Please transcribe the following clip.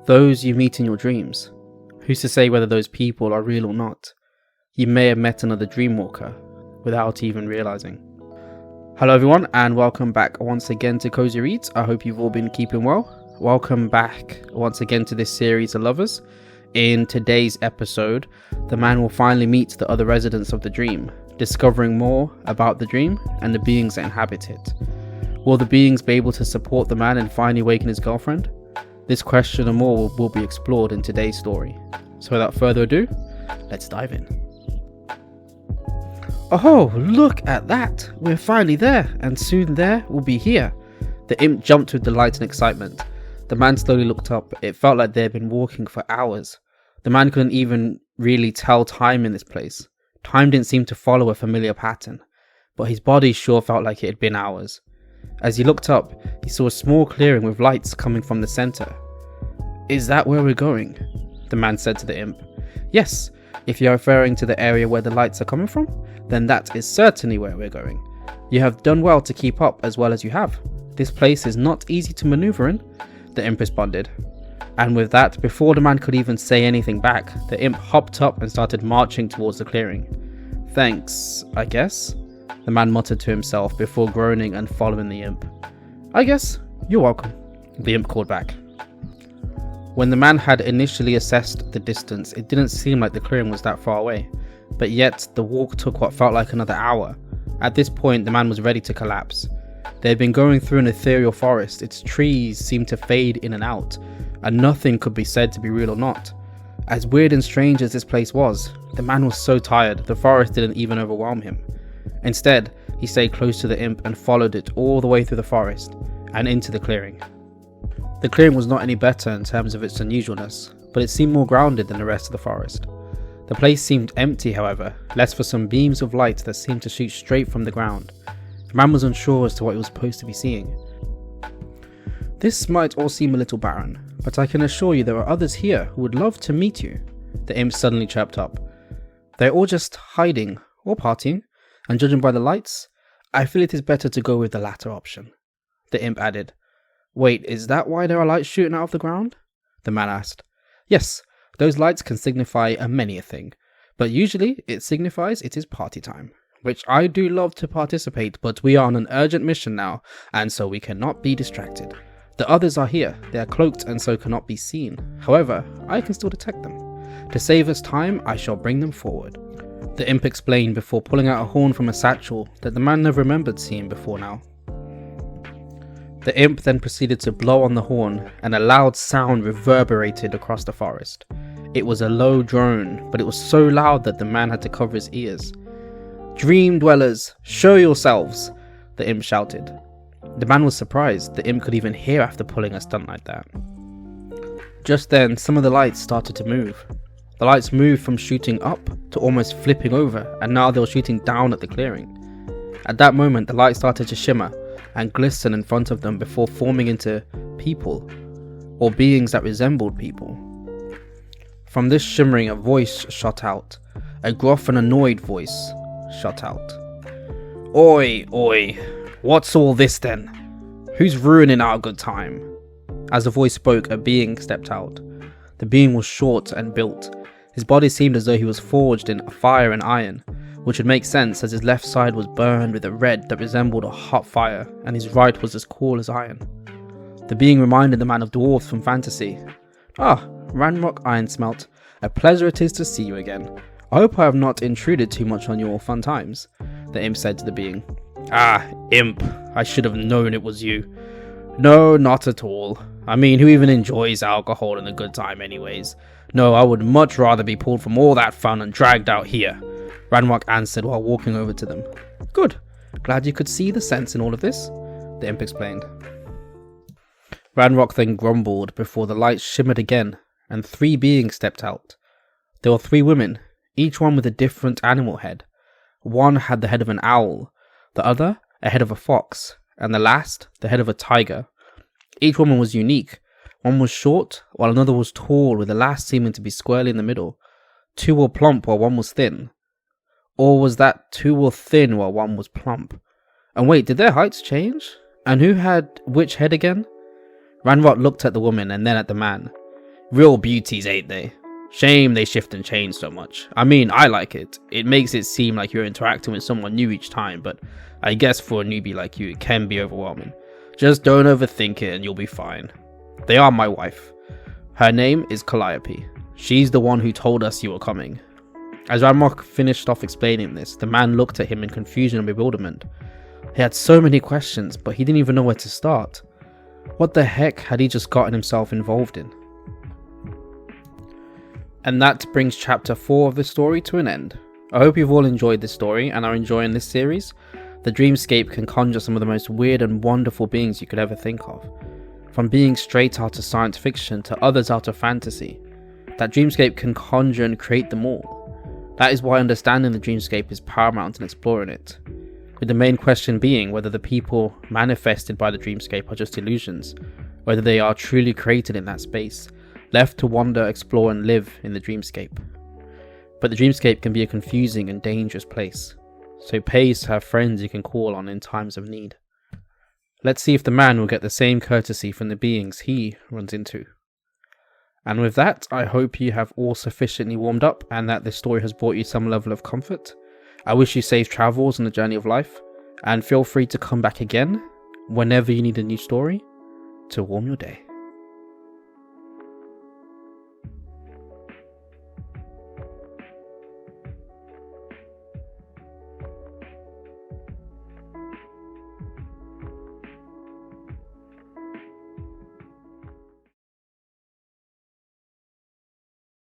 Those you meet in your dreams. Who's to say whether those people are real or not? You may have met another dreamwalker without even realizing. Hello everyone, and welcome back once again to Cosy Reads. I hope you've all been keeping well. Welcome back once again to this series of lovers. In today's episode, the man will finally meet the other residents of the dream, discovering more about the dream and the beings that inhabit it. Will the beings be able to support the man in finally waking his girlfriend? This question and more will be explored in today's story. So without further ado, let's dive in. Oh, look at that! We're finally there, and soon there we'll be here. The imp jumped with delight and excitement. The man slowly looked up. It felt like they had been walking for hours. The man couldn't even really tell time in this place. Time didn't seem to follow a familiar pattern, but his body sure felt like it had been hours. As he looked up, he saw a small clearing with lights coming from the center. "Is that where we're going?" the man said to the imp. "Yes, if you're referring to the area where the lights are coming from, then that is certainly where we're going. You have done well to keep up as well as you have. This place is not easy to maneuver in," the imp responded. And with that, before the man could even say anything back, the imp hopped up and started marching towards the clearing. "Thanks, I guess," the man muttered to himself before groaning and following the imp. "I guess, you're welcome," the imp called back. When the man had initially assessed the distance, it didn't seem like the clearing was that far away, but yet the walk took what felt like another hour. At this point, the man was ready to collapse. They had been going through an ethereal forest. Its trees seemed to fade in and out, and nothing could be said to be real or not. As weird and strange as this place was, the man was so tired, the forest didn't even overwhelm him. Instead, he stayed close to the imp and followed it all the way through the forest and into the clearing. The clearing was not any better in terms of its unusualness, but it seemed more grounded than the rest of the forest. The place seemed empty, however, less for some beams of light that seemed to shoot straight from the ground. The man was unsure as to what he was supposed to be seeing. "This might all seem a little barren, but I can assure you there are others here who would love to meet you," the imp suddenly chirped up. "They're all just hiding or partying, and judging by the lights, I feel it is better to go with the latter option," the imp added. "Wait, is that why there are lights shooting out of the ground?" the man asked. "Yes, those lights can signify many a thing, but usually it signifies it is party time, which I do love to participate, but we are on an urgent mission now, and so we cannot be distracted. The others are here, they are cloaked and so cannot be seen. However, I can still detect them. To save us time, I shall bring them forward," the imp explained before pulling out a horn from a satchel that the man never remembered seeing before now. The imp then proceeded to blow on the horn, and a loud sound reverberated across the forest. It was a low drone, but it was so loud that the man had to cover his ears. "Dream dwellers, show yourselves," the imp shouted. The man was surprised the imp could even hear after pulling a stunt like that. Just then, some of the lights started to move. The lights moved from shooting up to almost flipping over, and now they were shooting down at the clearing. At that moment, the lights started to shimmer and glisten in front of them before forming into people, or beings that resembled people. From this shimmering, a voice shot out. A gruff and annoyed voice shot out. "Oi, oi, what's all this then? Who's ruining our good time?" As the voice spoke, a being stepped out. The being was short and built. His body seemed as though he was forged in fire and iron, which would make sense as his left side was burned with a red that resembled a hot fire, and his right was as cool as iron. The being reminded the man of dwarves from fantasy. "Ah, Ranrock Ironsmelt, a pleasure it is to see you again. I hope I have not intruded too much on your fun times," the imp said to the being. "Ah, imp, I should have known it was you." "No, not at all. I mean, who even enjoys alcohol and a good time anyways? No, I would much rather be pulled from all that fun and dragged out here," Ranrock answered while walking over to them. "Good. Glad you could see the sense in all of this," the imp explained. Ranrock then grumbled before the lights shimmered again, and 3 beings stepped out. There were 3 women, each one with a different animal head. One had the head of an owl, the other a head of a fox, and the last the head of a tiger. Each woman was unique. One was short, while another was tall, with the last seeming to be squarely in the middle. 2 were plump, while one was thin. Or was that 2 were thin, while one was plump? And wait, did their heights change? And who had which head again? Ranrock looked at the woman and then at the man. Real beauties, ain't they? Shame they shift and change so much. I mean, I like it. It makes it seem like you're interacting with someone new each time, but I guess for a newbie like you, it can be overwhelming. Just don't overthink it and you'll be fine. They are my wife. Her name is Calliope. She's the one who told us you were coming. As Ranrock finished off explaining this, the man looked at him in confusion and bewilderment. He had so many questions, but he didn't even know where to start. What the heck had he just gotten himself involved in? And that brings chapter 4 of the story to an end. I hope you've all enjoyed this story and are enjoying this series. The dreamscape can conjure some of the most weird and wonderful beings you could ever think of. From being straight out of science fiction to others out of fantasy, that dreamscape can conjure and create them all. That is why understanding the dreamscape is paramount in exploring it. With the main question being whether the people manifested by the dreamscape are just illusions, whether they are truly created in that space, left to wander, explore and live in the dreamscape. But the dreamscape can be a confusing and dangerous place, so pays to have friends you can call on in times of need. Let's see if the man will get the same courtesy from the beings he runs into. And with that, I hope you have all sufficiently warmed up and that this story has brought you some level of comfort. I wish you safe travels on the journey of life, and feel free to come back again whenever you need a new story to warm your day.